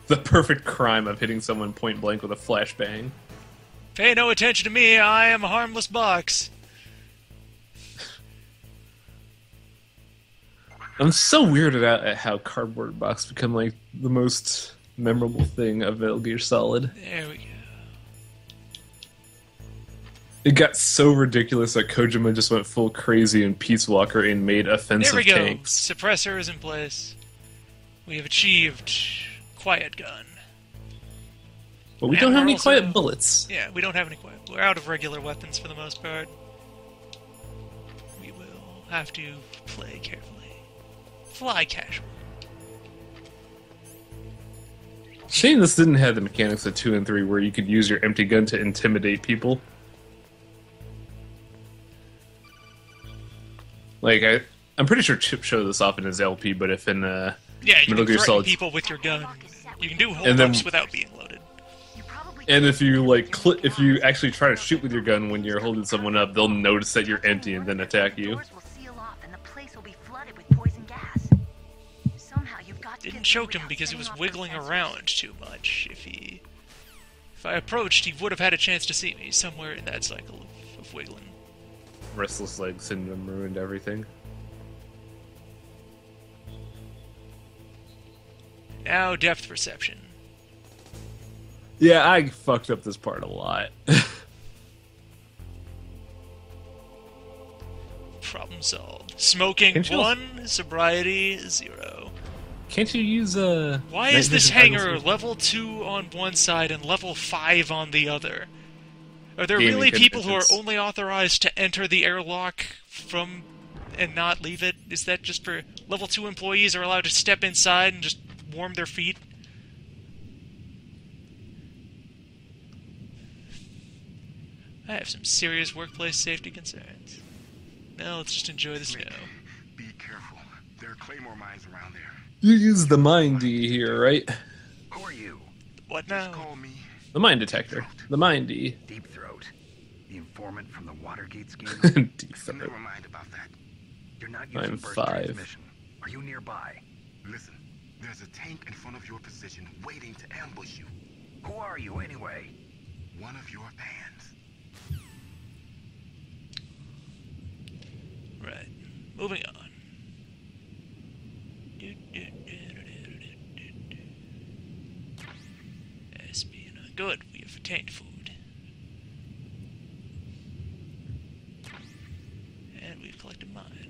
The perfect crime of hitting someone point blank with a flashbang. Pay no attention to me, I am a harmless box. I'm so weirded out at how Cardboard Box become like the most memorable thing of Metal Gear Solid. There we go. It got so ridiculous that Kojima just went full crazy in Peace Walker and made offensive There we go. tanks. Suppressor is in place. We have achieved quiet gun. But we And don't have we're any also- quiet bullets. Yeah, we don't have any quiet. We're out of regular weapons for the most part. We will have to play carefully. Fly casual. Shame this didn't have the mechanics of 2 and 3 where you could use your empty gun to intimidate people. Like, I'm pretty sure Chip showed this off in his LP, but if in Yeah, you Metal can Gear threaten Solid, people with your gun. You can do And hold then- ups without being loaded. and if you like, if you actually try to shoot with your gun when you're holding someone up, they'll notice that you're empty and then attack you. Doors will seal off and the place will be flooded with poison gas. Somehow you've got to Didn't get choke through him without because he setting was off wiggling those sensors. around too much. If I approached, he would have had a chance to see me somewhere in that cycle of wiggling. Restless leg syndrome ruined everything. Now depth perception. Yeah, I fucked up this part a lot. Problem solved. Smoking Can't you- 1, sobriety 0. Can't you use Why night is this vision hangar goggles? level 2 on one side and level 5 on the other? Are there Gaming really people who are conventions. only authorized to enter the airlock from and not leave it? Is that just for level 2 employees are allowed to step inside and just warm their feet? I have some serious workplace safety concerns. Now let's just enjoy the snow. Be careful. There are claymore mines around there. You use the Mind D here, right? Who are you? What Just now? call me The Mind Detector. The Mind D. Deep Throat, the informant from the Watergate scheme. Deep So throat. never mind about that. You're not I'm using burst 5. transmission. Are you nearby? Listen, there's a tank in front of your position waiting to ambush you. Who are you anyway? One of your fans. Right. Moving on. Espionage. Good. We have obtained food. And we've collected mine.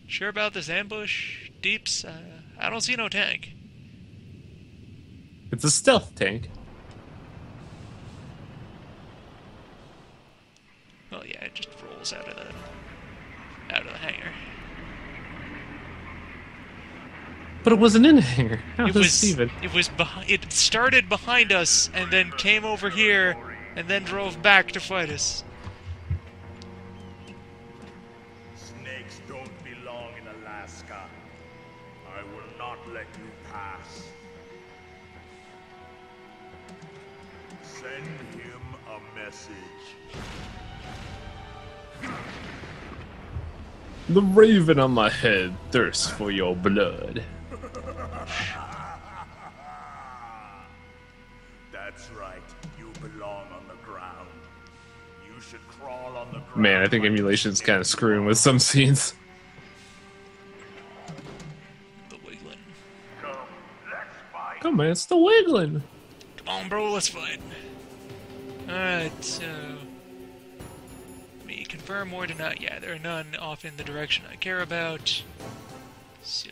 Sure about this ambush, Deeps? I don't see no tank. It's a stealth tank. Well, yeah, it just rolls out of the hangar. But it wasn't in a hangar. How It does was even? it started behind us and then came over here and then drove back to fight us. Snakes don't belong in Alaska. I will not let you pass. Send him a message. The raven on my head thirsts for your blood. That's right. You belong on the ground. You should crawl on the ground. Man, I think like emulation's kind of snakes. screwing with some scenes. The wiggling. Come, let's fight. Come on, it's the wiggling. Come on, bro, let's fight. Alright, so... Let me confirm or deny. Yeah, there are none off in the direction I care about. So...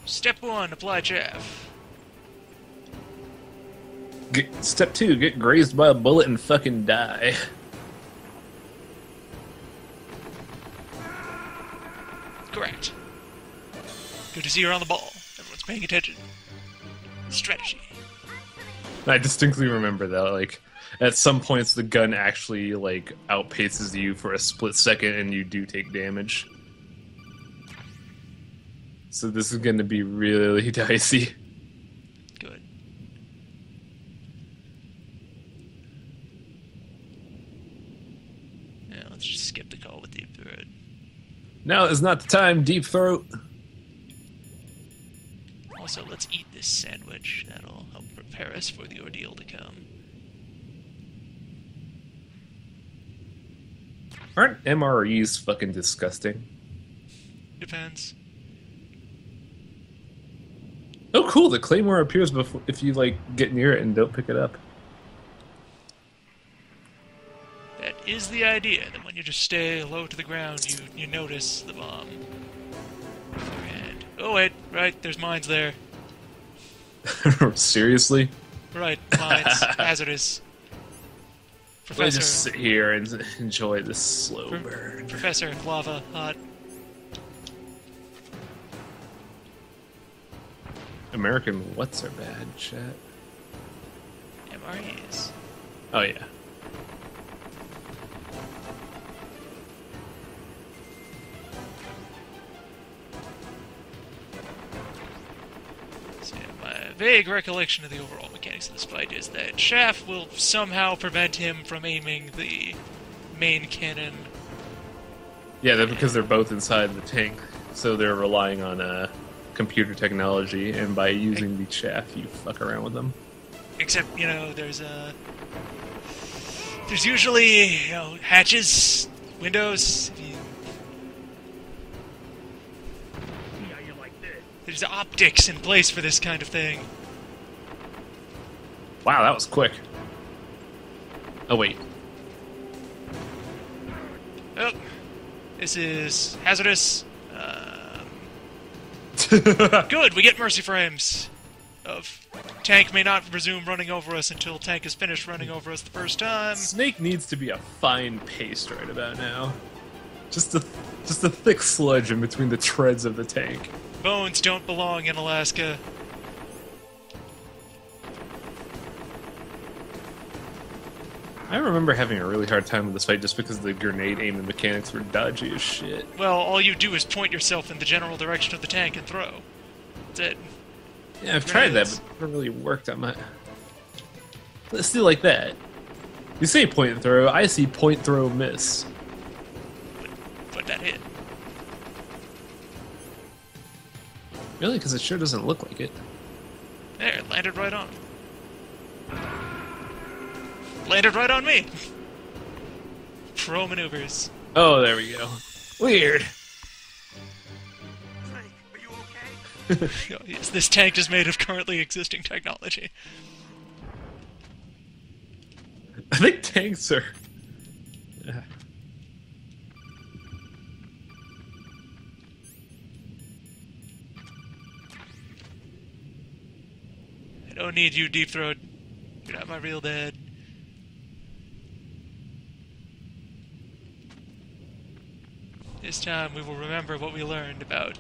Step 1, apply chaff. Step 2, get grazed by a bullet and fucking die. Correct. Good to see you're on the ball. Everyone's paying attention. Strategy. I distinctly remember that, like, at some points the gun actually, like, outpaces you for a split second and you do take damage. So this is gonna be really dicey. Good. let's just skip the call with Deep Throat. Now is not the time, Deep Throat. Also, let's eat this sandwich. That'll help prepare us for the ordeal to come. Aren't MREs fucking disgusting? Depends. Oh, cool! The claymore appears before if you like get near it and don't pick it up. That is the idea, that when you just stay low to the ground, you notice the bomb. And, oh wait, right, there's mines there. Seriously? Right, mines, hazardous. Let's Professor, just sit here and enjoy this slow burn. Professor, lava, hot. American what's are bad, chat. MREs. Oh yeah. So, my vague recollection of the overall mechanics of this fight is that Shaft will somehow prevent him from aiming the main cannon. Yeah, because they're both inside the tank, so they're relying on computer technology, and by using the chaff, you fuck around with them. Except, there's usually, hatches, windows. There's optics in place for this kind of thing. Wow, that was quick. Oh wait. Oh, this is hazardous. Good, we get mercy frames. Tank may not resume running over us until tank is finished running over us the first time. Snake needs to be a fine paste right about now. Just a thick sludge in between the treads of the tank. Bones don't belong in Alaska. I remember having a really hard time with this fight just because the grenade aiming mechanics were dodgy as shit. Well, all you do is point yourself in the general direction of the tank and throw. That's it. Yeah, I've tried that, but it never really worked on my... Let's do like that. You say point and throw, I see point, throw, miss. But that hit. Really? Because it sure doesn't look like it. There, it landed right on. Landed right on me. Pro maneuvers. Oh, there we go. Weird. Are you okay? Yes, this tank is made of currently existing technology. I think tanks are... I don't need you, Deep Throat. You're not my real dad. This time we will remember what we learned about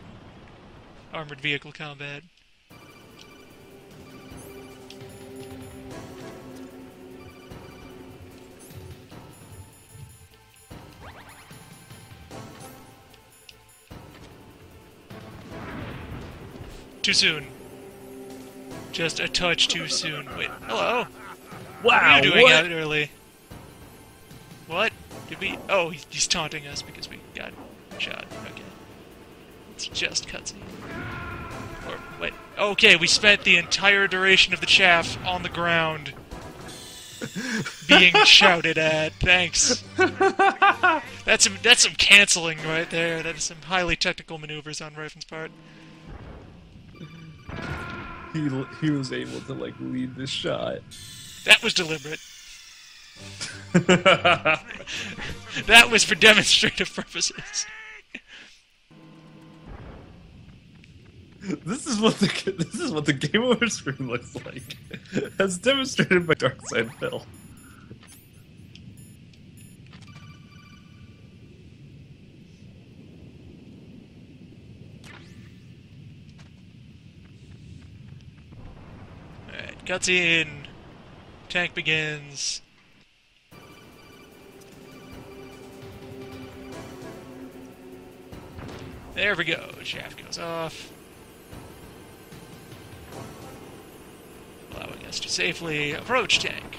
armored vehicle combat. Too soon. Just a touch too soon. Wait, hello? Wow, What are you doing what? out early? What? Did we... Oh, he's taunting us because we got shot. Okay. It's just cutscene. Or, wait. Okay, we spent the entire duration of the chaff on the ground being shouted at. Thanks. That's some canceling right there. That is some highly technical maneuvers on Ryfan's part. He was able to, like, lead the shot. That was deliberate. That was for demonstrative purposes. This is what the game over screen looks like, as demonstrated by Darkside Phil. Alright, cutscene. Tank begins. There we go. Shaft goes off. Allowing us to safely approach tank.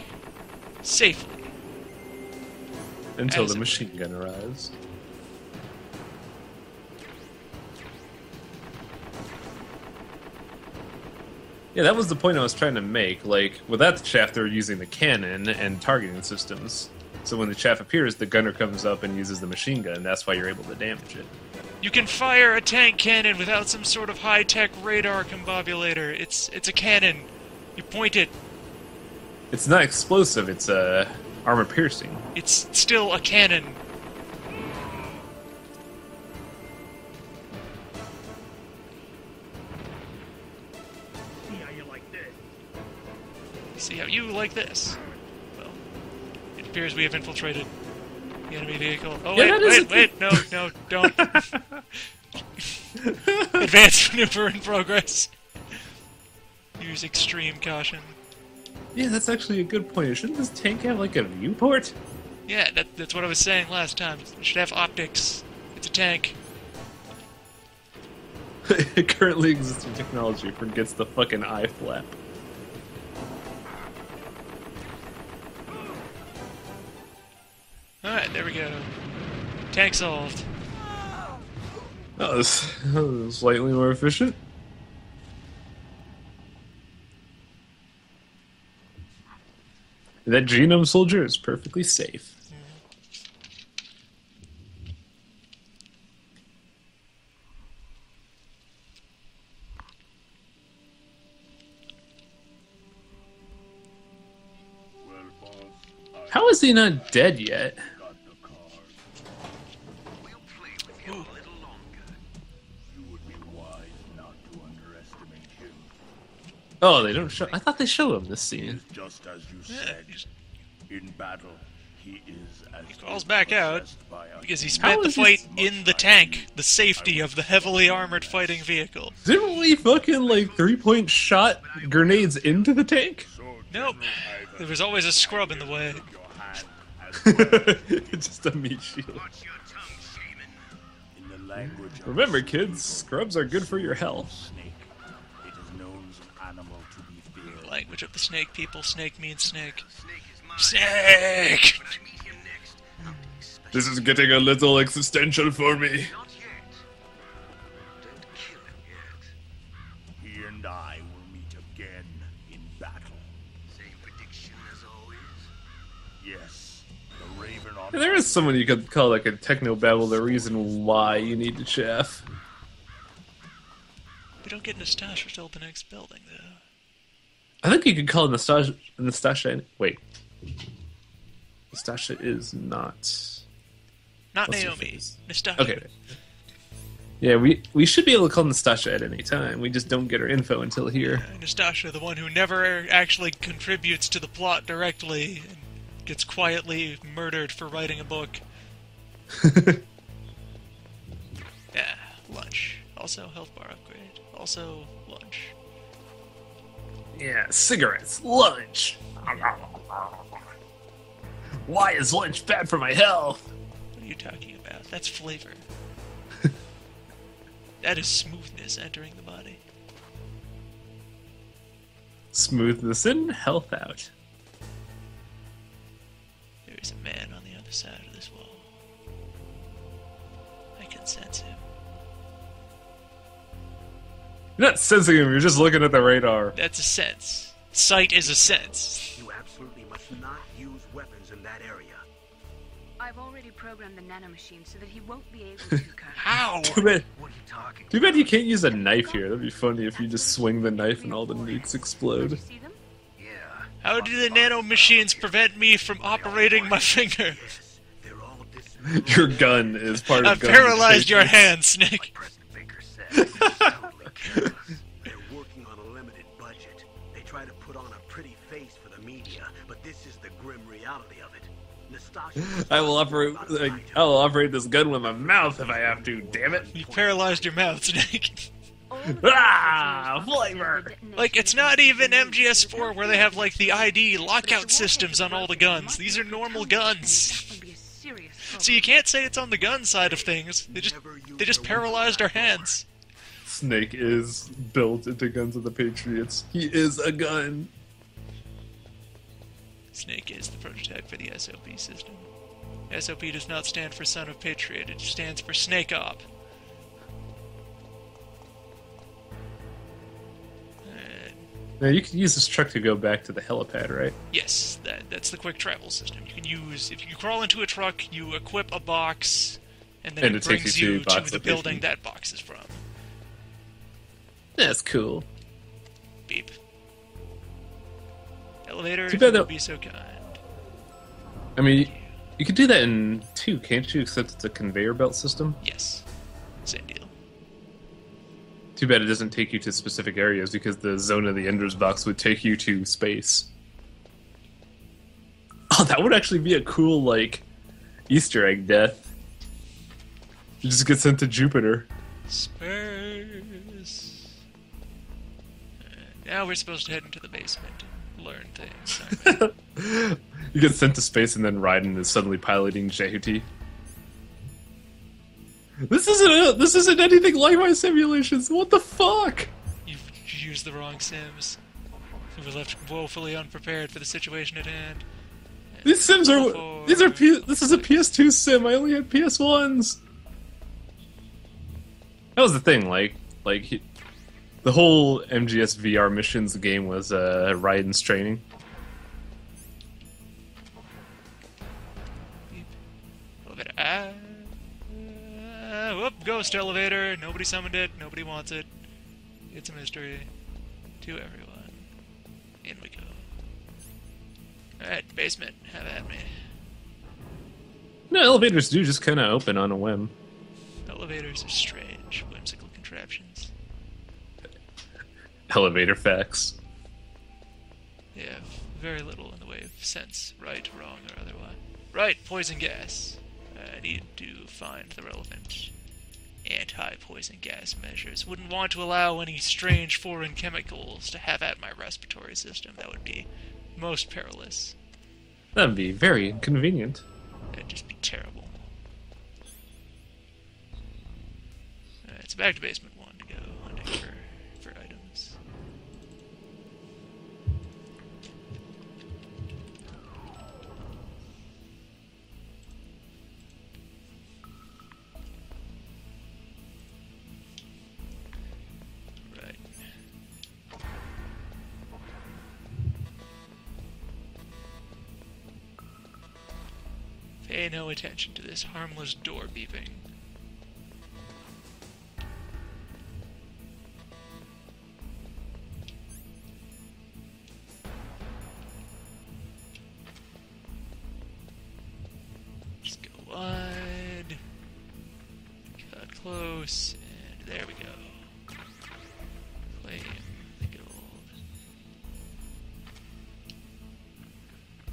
Safely. Until As the it machine gun arrives. Yeah, that was the point I was trying to make. Like, with that chaff, they're using the cannon and targeting systems. So when the chaff appears, the gunner comes up and uses the machine gun. That's why you're able to damage it. You can fire a tank cannon without some sort of high-tech radar combobulator. It's a cannon. You point it. It's not explosive, it's armor piercing. It's still a cannon. See how you like this? See how you like this. Well, it appears we have infiltrated the enemy vehicle. Oh, Yeah, that is wait, no, don't. Advanced maneuver in progress. Use extreme caution. Yeah, that's actually a good point. Shouldn't this tank have, like, a viewport? Yeah, that's what I was saying last time. It should have optics. It's a tank. Currently existing technology forgets the fucking eye flap. Alright, there we go. Tank solved. That was slightly more efficient. That genome soldier is perfectly safe. Well, boss, I How is he not dead yet? got the card. We'll play with you a little longer. You would be wise not to underestimate him. Oh, they don't show. I thought they show him this scene. Just as you Yeah, said, he's- in battle, he is as He calls back out possessed by a because he How spent the is he fight so in much the like tank, me. the safety of the heavily armored fighting vehicle. Didn't we fucking like 3-point shot grenades into the tank? So, Nope. General Ivan, There was always a scrub in the way. your hand as well. Just a meat shield. Watch your tongue, shaman. In the language of Remember, the kids, snake scrubs are good for your people, health. Snake. It is known as an animal to be feared. Language of the snake people, snake means snake. Snake is mine. Snake! When I meet him next, I'll take special. This is getting a little existential for me. Not yet. Don't kill him yet. He and I will meet again in battle. Same prediction as always. Yes, the Raven on There is someone you could call like a technobabble the reason why you need to chaff. We don't get Nastasha till the next building, though. I think you could call Nastasha. Wait. Nastasha is not. Not What's her Naomi. face? Nastasha. Okay. Yeah, we should be able to call Nastasha at any time. We just don't get her info until here. Nastasha, the one who never actually contributes to the plot directly and gets quietly murdered for writing a book. Yeah, lunch. Also, health bar upgrade. Also, lunch. Yeah, cigarettes, lunch. Why is lunch bad for my health? What are you talking about? That's flavor. That is smoothness entering the body. Smoothness in, health out. There is a man on the other side of this wall. I can sense him. You're not sensing him, you're just looking at the radar. That's a sense. Sight is a sense. You absolutely must not use weapons in that area. I've already programmed the nanomachine so that he won't be able to kind How? Too bad, What are you talking too bad you can't use a knife here. That'd be funny if you just swing the knife and all the nukes Did explode. you see them? Yeah. How do the nanomachines prevent me from operating my finger? Yes, they're all dismantled. Your gun is part of I've gun paralyzed your mutations. hand, Snake. President Baker said. Totally careless. They're working on a limited budget. They try to put on a pretty face for the media, but this is the grim reality of it. Nastasha I will operate. I will operate this gun with my mouth if I have to. Damn it! You paralyzed your mouth, Snake. All the Ah, nanomachines were set flavor. for detonation Like, it's of not the even detonation MGS4 where they have, like, the ID lockout systems on all the guns. These are normal guns. That would be a serious trouble. So you can't say it's on the gun side of things. They just paralyzed our hands. Snake is built into Guns of the Patriots. He is a gun. Snake is the prototype for the SOP system. SOP does not stand for Son of Patriot. It stands for Snake Op. Now you can use this truck to go back to the helipad, right? Yes, that's the quick travel system. You can use, if you crawl into a truck, you equip a box, and then And it it takes brings you to you the to box the building location. that box is from. That's cool. Beep. Elevator, Too if bad you that- would be so kind. I mean, you could do that in 2, can't you? Except it's a conveyor belt system. Yes. Same deal. Too bad it doesn't take you to specific areas because the Zone of the Enders box would take you to space. Oh, that would actually be a cool, like, Easter egg death. You just get sent to Jupiter. Space. Now we're supposed to head into the basement and learn things, aren't we? You get sent to space and then Raiden is suddenly piloting Jehuti. This isn't anything like my simulations. What the fuck? You've used the wrong Sims. We were left woefully unprepared for the situation at hand. These Sims are. This is a PS2 sim. I only had PS1s. That was the thing. The whole MGS VR missions game was Raiden's training. Elevator. Whoop, ghost elevator. Nobody summoned it. Nobody wants it. It's a mystery to everyone. In we go. Alright, basement. Have at me. No, elevators do just kind of open on a whim. Elevators are strange, whimsical contraptions. Elevator facts. They have very little in the way of sense, right, wrong, or otherwise. Right, poison gas. I need to find the relevant anti-poison gas measures. Wouldn't want to allow any strange foreign chemicals to have at my respiratory system. That would be most perilous. That'd be very inconvenient. That'd just be terrible. Alright, so back to basement 1 to go hunting for items. Right. Pay no attention to this harmless door beeping. Just go wide, cut close, and there we go. Claim the gold.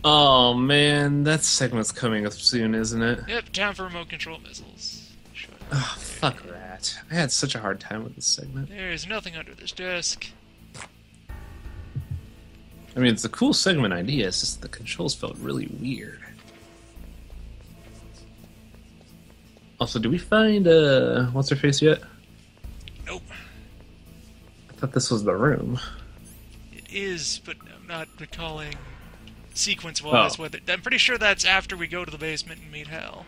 Oh man, that segment's coming up soon, isn't it? Yep, time for remote control missiles. Sure. Oh, fuck that. I had such a hard time with this segment. There's nothing under this desk. I mean, it's a cool segment idea, it's just the controls felt really weird. Also, do we find, what's-her-face yet? Nope. I thought this was the room. It is, but I'm not recalling sequence-wise Oh. whether... I'm pretty sure that's after we go to the basement and meet Hal.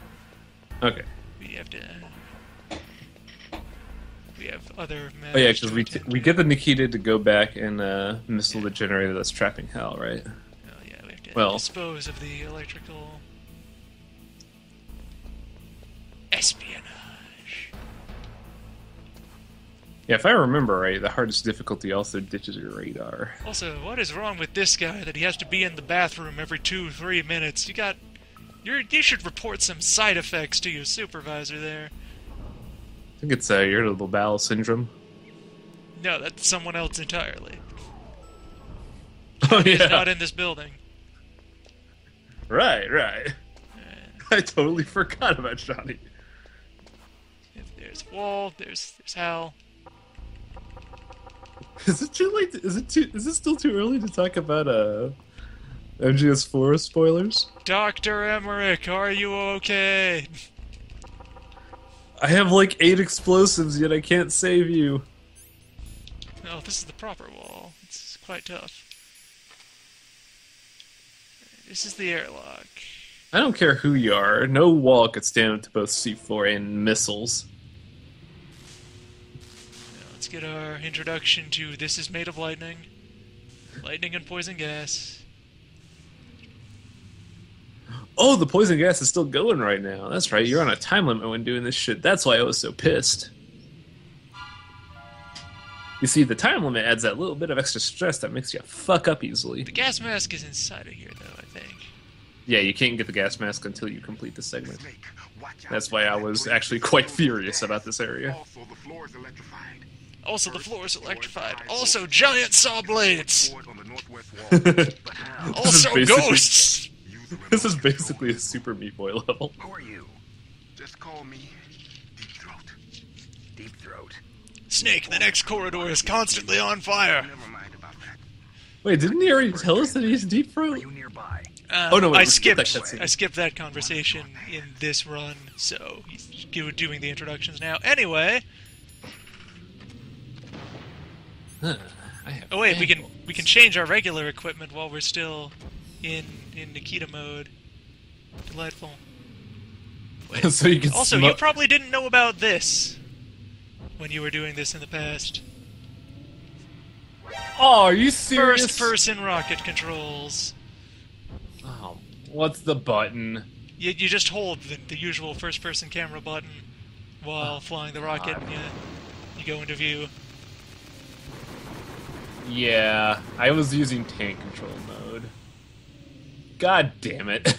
Okay. We have to... We have other Oh yeah, matters because to we attend we to. get the Nikita to go back and missile the generator that's trapping Hal, right? Oh yeah, we have to Well- dispose of the electrical... espionage. Yeah, if I remember right, the hardest difficulty also ditches your radar. Also, what is wrong with this guy that he has to be in the bathroom every 2-3 minutes? You should report some side effects to your supervisor there. I think it's irritable bowel syndrome. No, that's someone else entirely. Oh He's yeah, not in this building. right. Uh, I totally forgot about Johnny. if there's Wall, there's Hal. Is it too late? Is it still too early to talk about MGS4 spoilers? Dr. Emmerich, are you okay? I have like 8 explosives, yet I can't save you. Oh, this is the proper wall. It's quite tough. This is the airlock. I don't care who you are. No wall could stand up to both C4 and missiles. Now, let's get our introduction to this is made of lightning. Lightning and poison gas. Oh, the poison gas is still going right now. That's right, you're on a time limit when doing this shit. That's why I was so pissed. You see, the time limit adds that little bit of extra stress that makes you fuck up easily. The gas mask is inside of here, though, I think. Yeah, you can't get the gas mask until you complete the segment. That's why I was actually quite furious about this area. Also, the floor is electrified. Also, the floor is electrified. Also, giant saw blades! On the northwest wall. But how? Also, basically- ghosts! Use the This is remote basically a Super Meat Boy level. Who are you? Just call me Deep Throat. Deep Throat. Snake, the next corridor is constantly on fire. Never mind about that. Wait, didn't he already tell us that he's Deep Are Throat? you nearby? Oh, no, wait, I let's skip skipped. that cutscene. I skipped that conversation in this run, so he's doing the introductions now. Anyway, I have oh wait, we bangles. can change our regular equipment while we're still in Nikita mode. Delightful. Wait. So you can Also, smoke- you probably didn't know about this when you were doing this in the past. Oh, are you serious? First-person rocket controls. Oh, what's the button? You just hold the usual first-person camera button while flying the rocket, and you go into view. Yeah, I was using tank control mode. God damn it.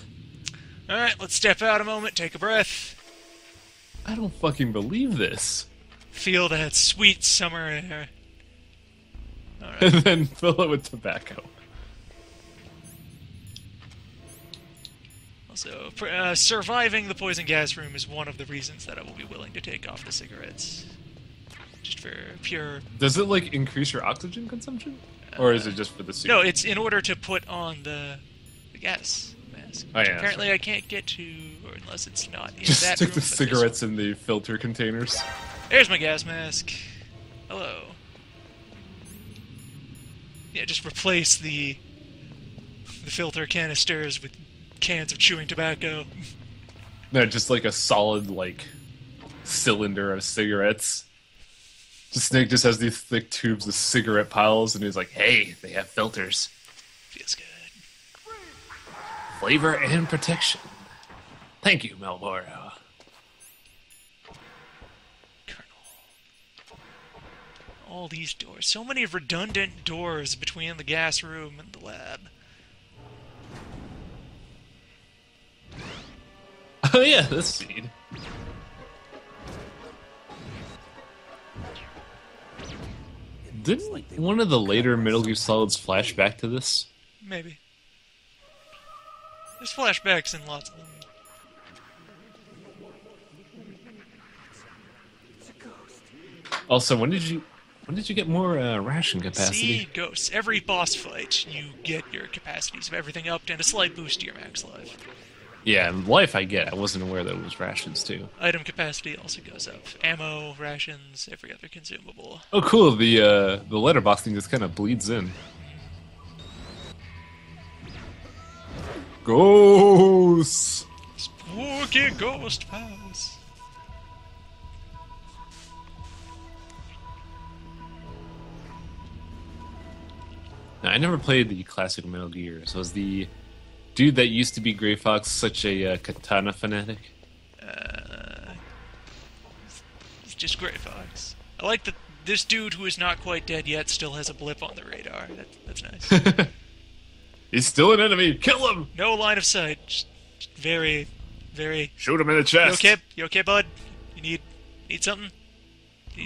Alright, let's step out a moment, take a breath, I don't fucking believe this. feel that sweet summer air. Alright. And then fill it with tobacco. Also, surviving the poison gas room is one of the reasons that I will be willing to take off the cigarettes. Just for pure... Does it, like, increase your oxygen consumption? Or is it just for the suit? No, it's in order to put on the gas mask. Oh, which yeah, apparently that's I can't get to, or unless it's not in Just that stick room. the but this cigarettes in the filter containers. one. There's my gas mask. Hello. Yeah, just replace the filter canisters with cans of chewing tobacco. No, just like a solid, like, cylinder of cigarettes. The Snake just has these thick tubes of cigarette piles, and he's like, hey, they have filters. Feels good. Flavor and protection. Thank you, Malboro. Colonel. All these doors. So many redundant doors between the gas room and the lab. Oh yeah, this seed. Didn't one of the later Metal Gear Solids flash back to this? Maybe. There's flashbacks in lots of them. Also, when did you get more ration capacity? See, ghosts. Every boss fight, you get your capacities of everything upped and a slight boost to your max life. Yeah, and life I get. I wasn't aware that it was rations too. Item capacity also goes up. Ammo, rations, every other consumable. Oh, cool. The letterbox thing just kind of bleeds in. Ghosts. Spooky ghost house. Now, I never played the classic Metal Gear. So was the dude that used to be Gray Fox such a katana fanatic? He's just Gray Fox. I like that this dude who is not quite dead yet still has a blip on the radar. That's nice. He's still an enemy. Kill him. No line of sight. Just very, very... Shoot him in the You chest. okay? You okay, bud? You need something?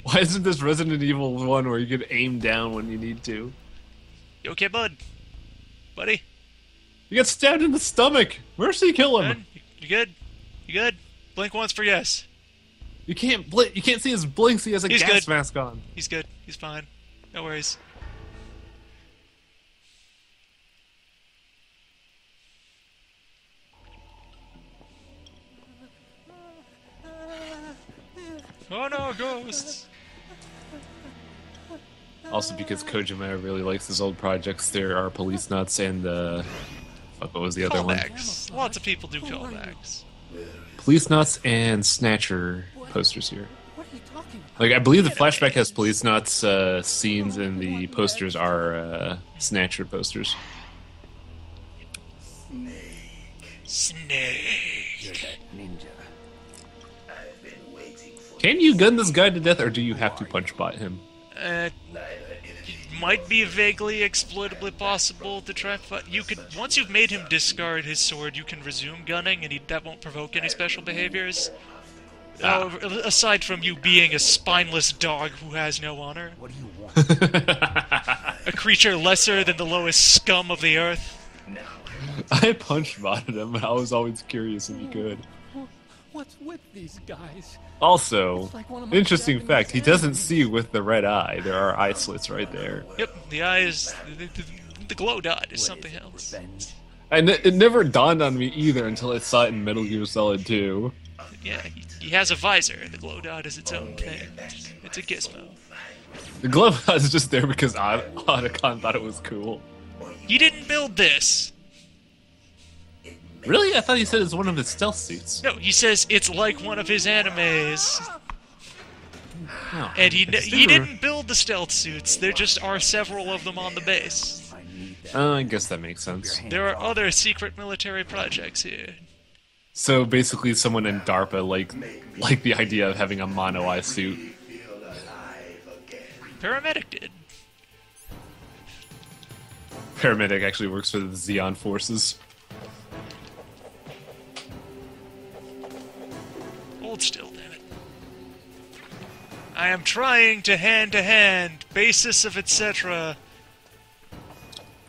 Why isn't this Resident Evil 1 where you can aim down when you need to? You okay, bud? Buddy? You get stabbed in the stomach. Mercy, kill him. Good? You good? You good? Blink once for yes. You can't You can't see his blinks. He has a He's gas good. mask on. He's good. He's fine. No worries. Oh no, ghosts! Also, because Kojima really likes his old projects, there are Police Nuts and Fuck, what was the other one? Callbacks. Lots of people do callbacks. Police Nuts and Snatcher posters here. Like, I believe the flashback has Police Nuts scenes, and the posters are Snatcher posters. Snake. Can you gun this guy to death, or do you have to punch bot him? It might be vaguely exploitably possible to try. You could once you've made him discard his sword, you can resume gunning, and that won't provoke any special behaviors. Aside from you being a spineless dog who has no honor, What do you want? a creature lesser than the lowest scum of the earth. I punch botted him, but I was always curious if he could. What's with these guys? Also, like one of my interesting Japanese fact, he doesn't see with the red eye. There are eye slits right there. Yep, the eye is the glow dot is something else. And it never dawned on me either until I saw it in Metal Gear Solid 2. Yeah, he has a visor. The glow dot is its own thing. It's a gizmo. The glove dot is just there because Otacon thought it was cool. He didn't build this. Really? I thought he said it's one of his stealth suits. No, he says it's like one of his animes. Oh, And he it's didn't build the stealth suits. There just are several of them on the base. I guess that makes sense. There are other secret military projects here. So basically, someone in DARPA like the idea of having a mono eye suit. Paramedic did. Paramedic actually works for the Xeon forces. Hold still, damn it. I am trying to hand, basis of etc.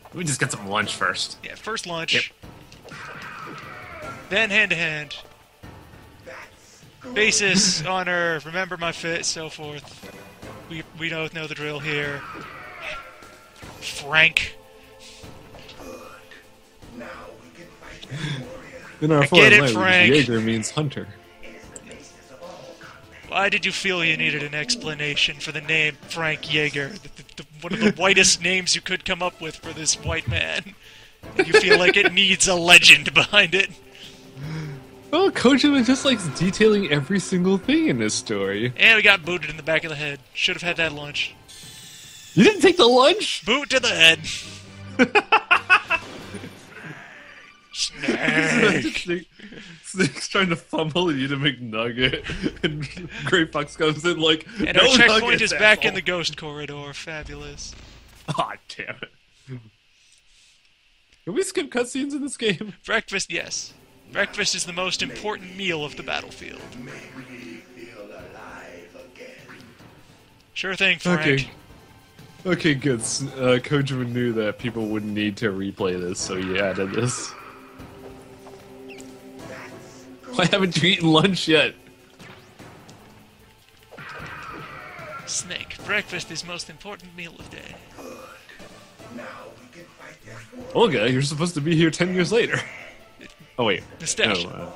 Let me just get some lunch first. Yeah, first lunch. Then hand. Basis, honor, remember my fit, so forth. We both know the drill here. Frank. In our I foreign get it, language, Frank. Jaeger means hunter. Why did you feel you needed an explanation for the name Frank Jaeger? One of the whitest names you could come up with for this white man. And you feel like it needs a legend behind it. Well, Kojima just likes detailing every single thing in this story. And we got booted in the back of the head. Should have had that lunch. You didn't take the lunch? Boot to the head. Snake. Snake's trying to fumble and eat a McNugget, and Gray Fox comes in like, And no our checkpoint nuggets, is back in asshole." the ghost corridor. Fabulous. Aw, damn it. Can we skip cutscenes in this game? Breakfast, yes. Breakfast is the most important meal of the battlefield. Sure thing, Frank. Okay, good. Kojima knew that people wouldn't need to replay this, so he added this. Why haven't you eaten lunch yet? Snake, breakfast is most important meal of day. Olga, you're supposed to be here 10 years later. Oh, wait. Nastasia. No,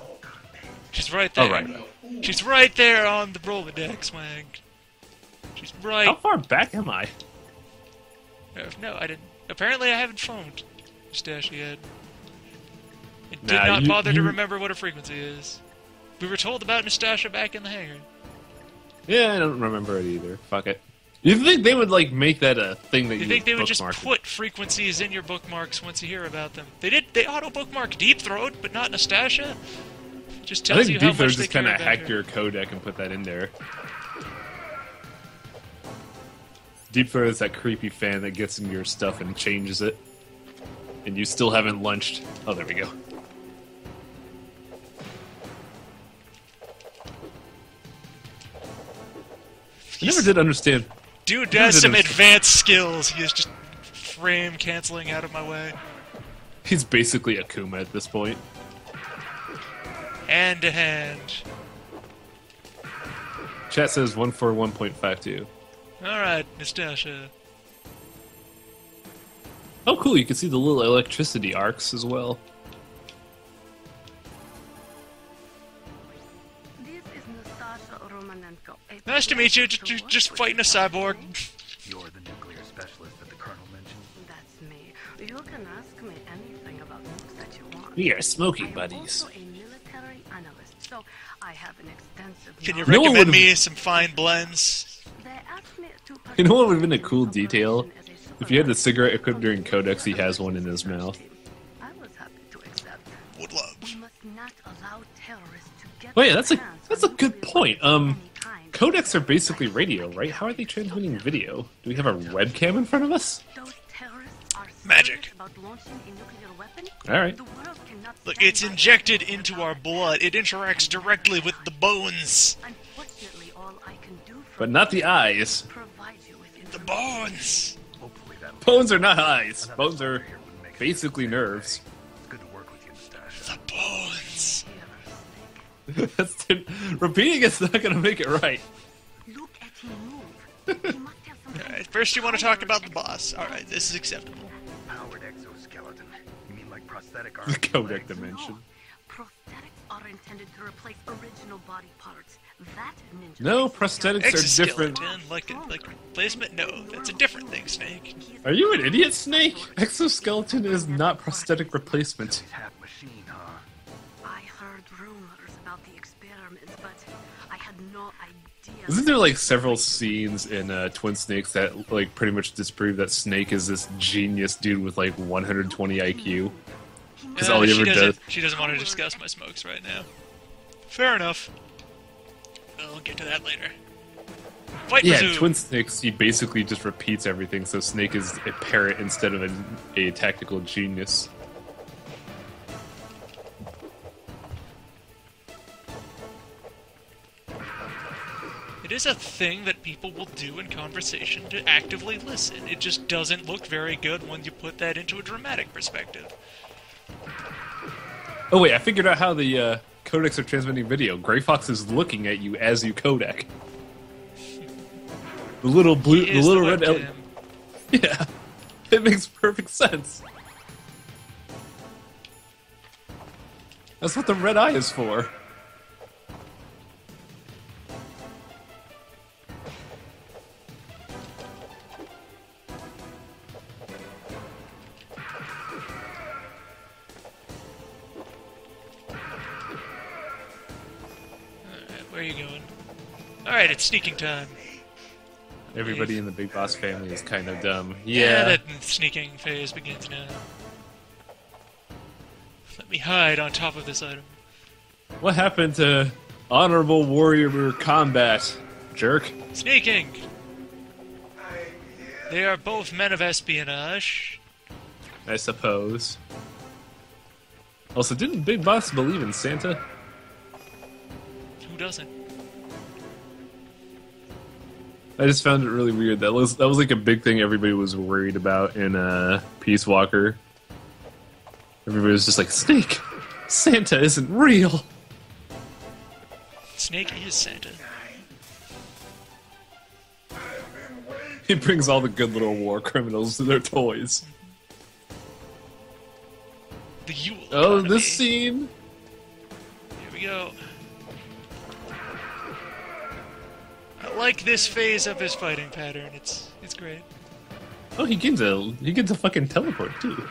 She's right there. oh, right. She's right there on the Rolodex, Wang. She's right. How far back am I? No, I didn't. Apparently I haven't phoned Nastasia yet. I did Nah, not bother to you- remember what her frequency is. We were told about Nastasia back in the hangar. Yeah, I don't remember it either. Fuck it. You think they would, like, make that a thing that You you think they would just bookmark? put frequencies in your bookmarks once you hear about them? They did. They auto-bookmark Deep Throat, but not Nastasia. Just I tells think you how Deep Throat much they just care kind of about hacked her. your codec and put that in there. Deep Throat is that creepy fan that gets into your stuff and changes it. And you still haven't lunched. Oh, there we go. I never did understand. Dude Never has did some understand. advanced skills. He is just frame canceling out of my way. He's basically Akuma at this point. Hand to hand. Chat says 141.52. Alright, Nastasia. Oh, cool. You can see the little electricity arcs as well. This is Nastasia Romanenko. a Nice to meet you. Just fighting a cyborg. You're the nuclear specialist that the Colonel mentioned? That's me. You can ask me anything about nukes that We are smoking I am buddies. also a military analyst, so I have an extensive Can you knowledge. No one recommend would've- me some fine blends? They asked me to You know what participate would've been a in cool an detail? operation as a If you had the supervisor cigarette equipped during from Codex, he the has one in his mouth. team. I was happy to accept. Would love. We must not allow terrorists to get Oh yeah, their that's a hands that's a on good nuclear point. weapons of any kind. Codecs are basically radio, right? How are they transmitting video? Do we have a webcam in front of us? Those terrorists are Magic. serious about launching a nuclear weapon. All right. The world cannot Look, stand it's by injected and into allow our blood. It interacts directly with the bones. Unfortunately, all I can do for But not the eyes. provide you with The information. bones. Hopefully that'll Bones are not eyes. Bones are basically nerves. It's good to work with you, Nastasha. The bones. That's repeating it's not going to make it right. Look at him move. He must have some Alright, first you want to talk about the boss. Alright, this is acceptable. Powered exoskeleton. You mean like prosthetic The arms? and codec legs? dimension. Prosthetics are intended to replace original body parts. That ninja No, exoskeleton- prosthetics are different. Exoskeleton, like replacement? No, that's a different thing, Snake. Are you an idiot, Snake? Exoskeleton is not prosthetic replacement. Half machine, huh? I heard rumors about the experiments, but I had no idea. Isn't there like several scenes in Twin Snakes that like pretty much disprove that Snake is this genius dude with like 120 IQ? That's all he ever does. She doesn't want to discuss my smokes right now. Fair enough. We'll get to that later. Fight Yeah, resume. Twin Snakes, he basically just repeats everything, so Snake is a parrot instead of a tactical genius. It is a thing that people will do in conversation to actively listen. It just doesn't look very good when you put that into a dramatic perspective. Oh wait, I figured out how the codecs are transmitting video. Gray Fox is looking at you as you codec. The little blue, He the is little the red. webcam. Yeah, it makes perfect sense. That's what the red eye is for. Alright, where are you going? Alright, it's sneaking time. Everybody in the Big Boss family is kind of dumb. Yeah, Yeah. that sneaking phase begins now. Let me hide on top of this item. What happened to honorable warrior combat, jerk? Sneaking! They are both men of espionage. I suppose. Also, didn't Big Boss believe in Santa? Who doesn't? I just found it really weird. That was like a big thing everybody was worried about in Peace Walker. Everybody was just like, Snake, Santa isn't real. Snake is Santa. He brings all the good little war criminals to their toys. The Yule Oh, economy. this scene. Here we go. I like this phase of his fighting pattern. It's great. Oh, he gets a fucking teleport too.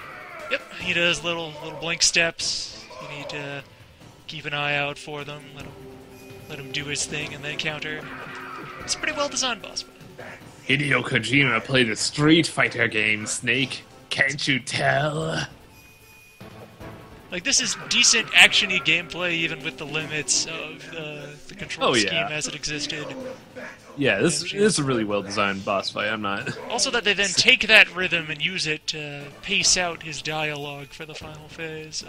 Yep, he does little blink steps. You need to keep an eye out for them. Let him do his thing and then counter. It's a pretty well designed boss fight. Hideo Kojima played a Street Fighter game, Snake. Can't you tell? Like, this is decent action-y gameplay, even with the limits of the control Oh, yeah. scheme as it existed. Yeah, this is a really well designed boss fight. I'm not. Also that they then take that rhythm and use it to pace out his dialogue for the final phase.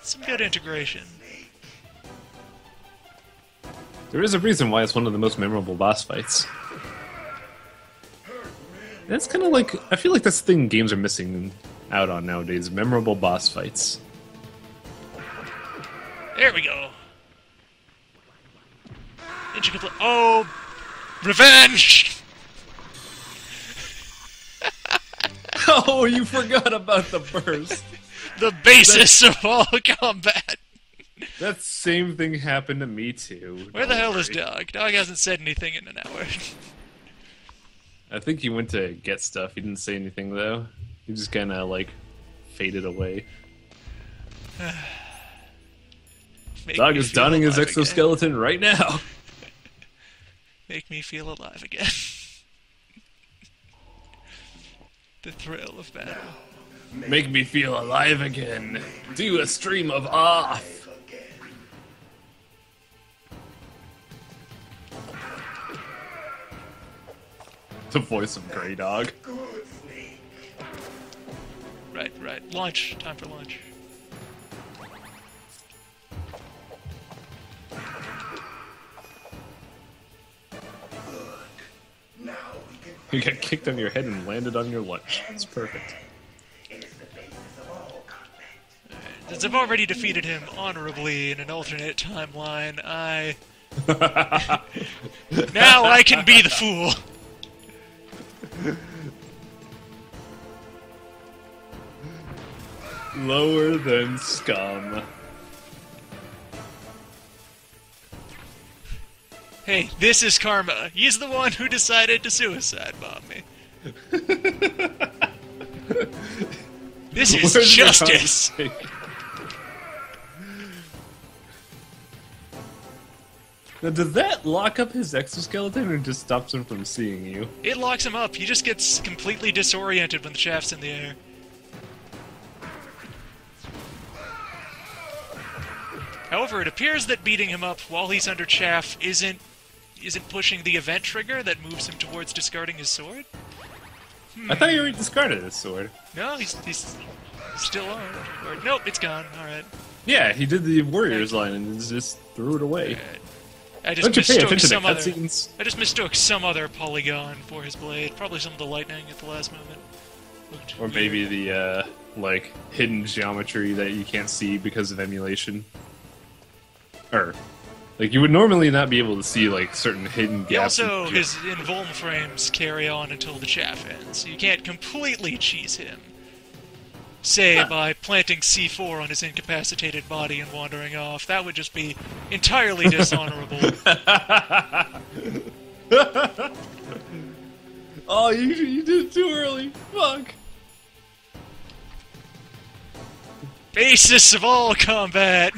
Some good integration. There is a reason why it's one of the most memorable boss fights. That's kind of like, I feel like that's the thing games are missing out on nowadays, memorable boss fights. There we go. Oh, revenge! Oh, you forgot about the burst. The basis of all combat. That same thing happened to me too. Where the Don't hell is worry. Dog? Dog hasn't said anything in an hour. I think he went to get stuff. He didn't say anything though. He just kind of like faded away. Make Dog me is feel donning his alive again. exoskeleton right now. Make me feel alive again. The thrill of battle. Make me feel alive again. Do a stream of off. The voice of Grey Dog. Right, right. Lunch. Time for lunch. You got kicked on your head and landed on your lunch. It's perfect. Since I've already defeated him honorably in an alternate timeline, now I can be the fool! Lower than scum. Hey, this is Karma. He's the one who decided to suicide bomb me. This is Where's your justice! conversation? Now, does that lock up his exoskeleton or just stops him from seeing you? It locks him up. He just gets completely disoriented when the shaft's in the air. However, it appears that beating him up while he's under chaff isn't pushing the event trigger that moves him towards discarding his sword. I thought you already discarded his sword. No, he's still armed. Or, nope, it's gone. Alright. Yeah, he did the Warriors line and just threw it away. I just Don't you pay mistook attention to some other. cutscenes? I just mistook some other polygon for his blade. Probably some of the lightning at the last moment. Looked Or maybe the, like, hidden geometry that you can't see because of emulation. Or, like, you would normally not be able to see, like, certain hidden He gaps. also, his invuln frames carry on until the chaff ends. You can't completely cheese him. Say, by planting C4 on his incapacitated body and wandering off. That would just be entirely dishonorable. Oh, you did it too early. Fuck. Basis of all combat!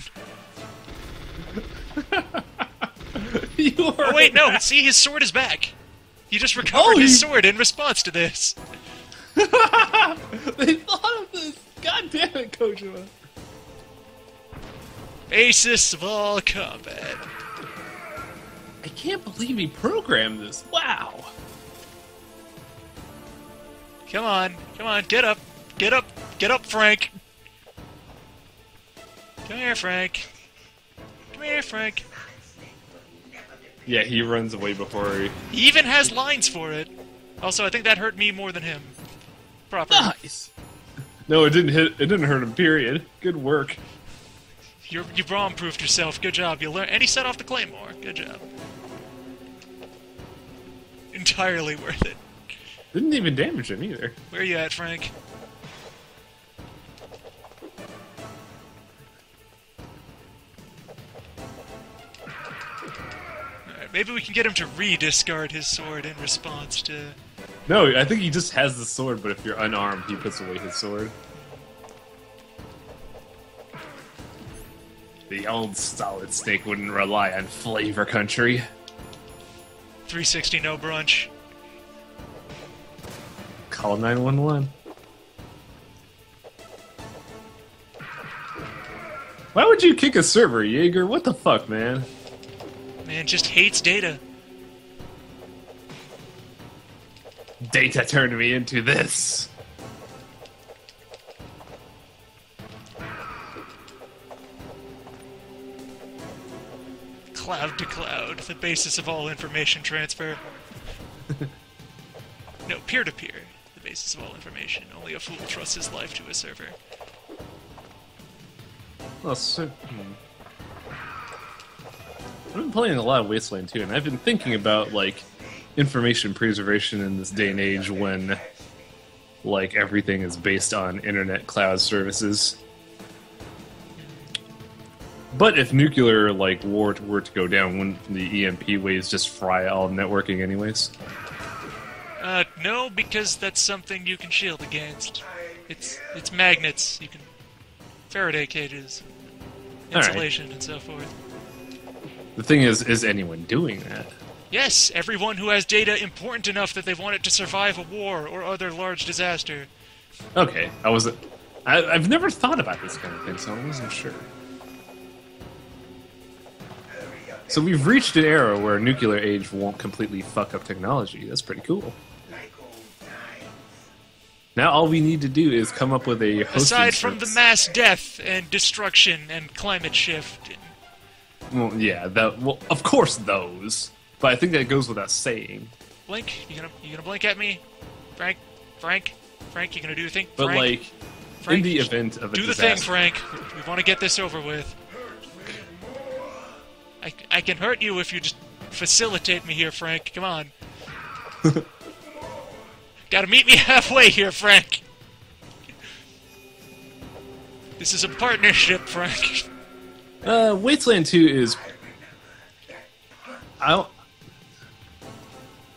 You are Oh wait, no, see, his sword is back! He just recovered his sword in response to this. They thought of this. God damn it, Kojima. Basis of all combat. I can't believe he programmed this. Wow. Come on, get up, Frank. Come here, Frank. Yeah, he runs away before he... He even has lines for it. Also, I think that hurt me more than him. Proper. Nice. No, it didn't hit. It didn't hurt him. Period. Good work. You bomb-proofed yourself. Good job. You learn, and he set off the claymore. Good job. Entirely worth it. Didn't even damage him either. Where are you at, Frank? Alright, maybe we can get him to re-discard his sword in response to... No, I think he just has the sword, but if you're unarmed, he puts away his sword. The old Solid Snake wouldn't rely on Flavor Country. 360 no brunch. Call 911. Why would you kick a server, Jaeger? What the fuck, man? Man, just hates data. Data turned me into this. Cloud to cloud, the basis of all information transfer. No, peer-to-peer, the basis of all information. Only a fool trusts his life to a server. Well, I've been playing a lot of Wasteland 2, and I've been thinking about, like, information preservation in this day and age when, like, everything is based on internet cloud services. But if nuclear, like, war were to go down, wouldn't the EMP waves just fry all networking anyways? No, because that's something you can shield against. It's magnets. You can Faraday cages, All right. insulation, and so forth. The thing is anyone doing that? Yes, everyone who has data important enough that they want it to survive a war or other large disaster. Okay, I've never thought about this kind of thing, so I wasn't sure. So we've reached an era where nuclear age won't completely fuck up technology. That's pretty cool. Now all we need to do is come up with a hosting Aside from the service. mass death and destruction and climate shift. Well, yeah, well, of course those. But I think that goes without saying. Blink? You gonna blink at me? Frank? You gonna do your thing? But Frank? like, Frank, in the event of a do the disaster, thing, Frank. We want to get this over with. I can hurt you if you just facilitate me here, Frank. Come on. Gotta meet me halfway here, Frank. This is a partnership, Frank. Wasteland 2 is... Let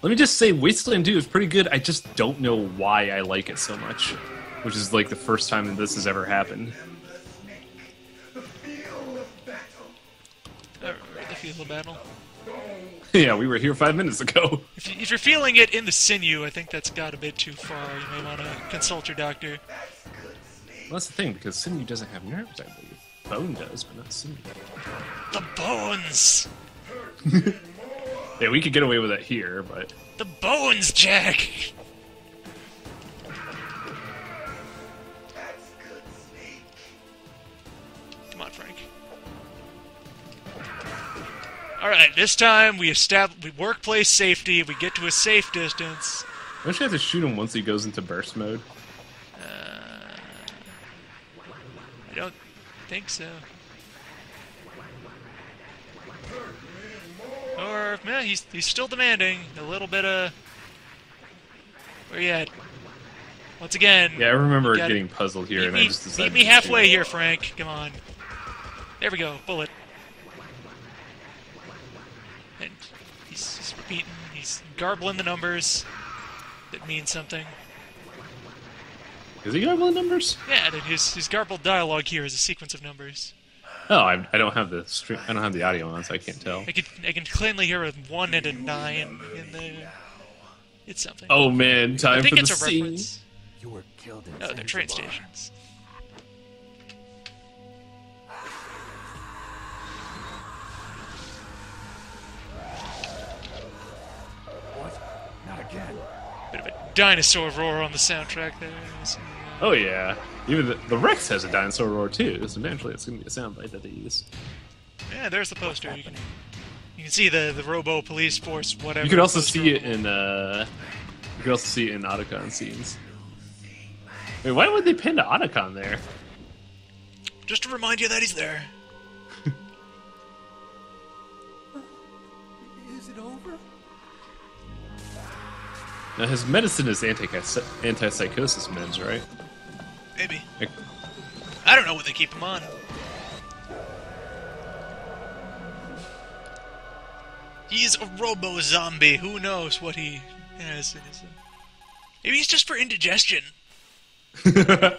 me just say, Wasteland 2 is pretty good. I just don't know why I like it so much. Which is like the first time that this has ever happened. The feel of battle. Yeah, we were here 5 minutes ago. If you're feeling it in the sinew, I think that's got a bit too far. You may want to consult your doctor. Well, that's the thing, because sinew doesn't have nerves, I believe. Bone does, but not sinew. The bones! Yeah, we could get away with it here, but... The bones, Jack! Come on, Frank. Alright, this time we establish workplace safety, we get to a safe distance. Don't you have to shoot him once he goes into burst mode? I don't think so. Or, yeah, he's still demanding a little bit of... Where you at? Once again... Yeah, I remember gotta- getting puzzled here, and I just decided... Meet me halfway here, Frank. Come on. There we go. Bullet. And he's repeating. He's garbling the numbers. That means something. Is he garbling numbers? Yeah, that his garbled dialogue here is a sequence of numbers. Oh, I don't have the stream. I don't have the audio on, so I can't tell. I can plainly hear a 1 and a 9 in there. It's something. Oh man, I time think for it's the a scene. reference. You were killed in No, they're train Zanzibar. stations. What? Not again. Bit of a dinosaur roar on the soundtrack there. Oh yeah, even the Rex has a dinosaur roar too. So eventually, it's gonna be a soundbite that they use. Yeah, there's the poster. You can see the Robo Police Force, whatever. You could also poster see it on the wall. in you could also see it in Otacon scenes. Wait, why would they pin to Otacon there? Just to remind you that he's there. Is it over? Now his medicine is antipsychosis meds, right? Maybe. Like, I don't know what they keep him on. He's a robo-zombie. Who knows what he has in his... Maybe he's just for indigestion. Gray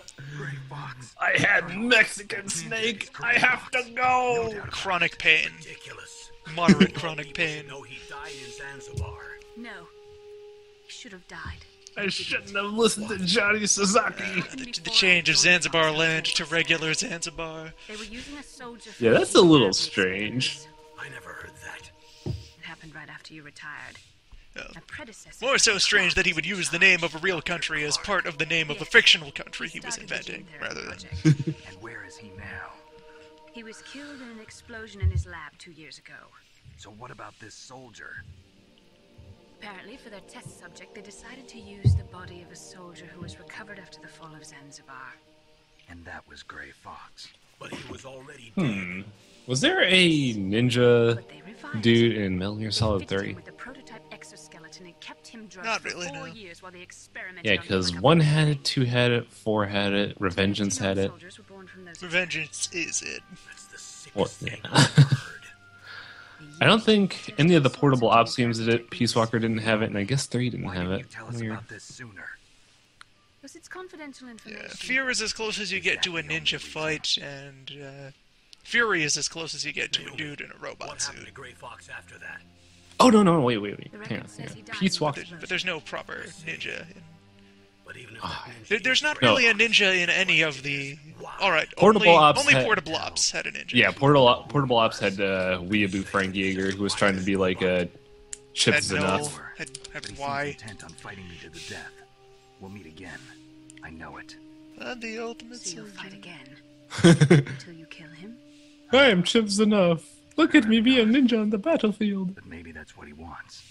Fox. I had Mexican snake. I have to go. Chronic pain. Ridiculous. Moderate chronic pain. No, he died in Zanzibar. No. He should have died. I shouldn't have listened to Johnny Sasaki. The change of Zanzibar land to regular Zanzibar. They were using a soldier. Yeah, that's a little strange. I never heard that. It happened right after you retired. Oh. My predecessor. More so strange that he would use the name of a real country as part of the name of a fictional country he was started the inventing, gene therapy rather than... project. And where is he now? He was killed in an explosion in his lab 2 years ago. So what about this soldier? Apparently, for their test subject, they decided to use the body of a soldier who was recovered after the fall of Zanzibar. And that was Gray Fox. But he was already dead. Was there a ninja But they revived dude him. in Metal Gear They Solid fitted him 3? with the prototype exoskeleton and kept him drugged Not for really, 4 no. years while they experimented Yeah, on him because like a 1 baby. had it, 2 had it, 4 had it, Revengeance had it. Soldiers were born from those Revengeance is it. That's the sickest What? thing Yeah. I've heard. I don't think any of the portable ops games did it. Peace Walker didn't have it, and I guess 3 didn't Why have didn't it. you tell us Weird. about this sooner? The purpose. It's confidential information. Yeah, fear is as close as you get to a ninja fight, and fury is as close as you get to a dude in a robot What happened to suit. Gray Fox after that? Oh no, wait. The Hang on. record says he died Pete's in walking. But there's no proper ninja. But even if that ninja There's not No. really a ninja in any of the. All right, Portable only, Ops only had- Portable Ops had a ninja. Yeah, Portable Ops had weeaboo Frank Yeager, who was trying to be like a Chips Had no, enough. had But he seems why? intent on fighting me to the death. We'll meet again. I know it. The ultimate So you'll fight soldier. again until you kill him. I am Chips enough. Look at me be a ninja on the battlefield. But maybe that's what he wants.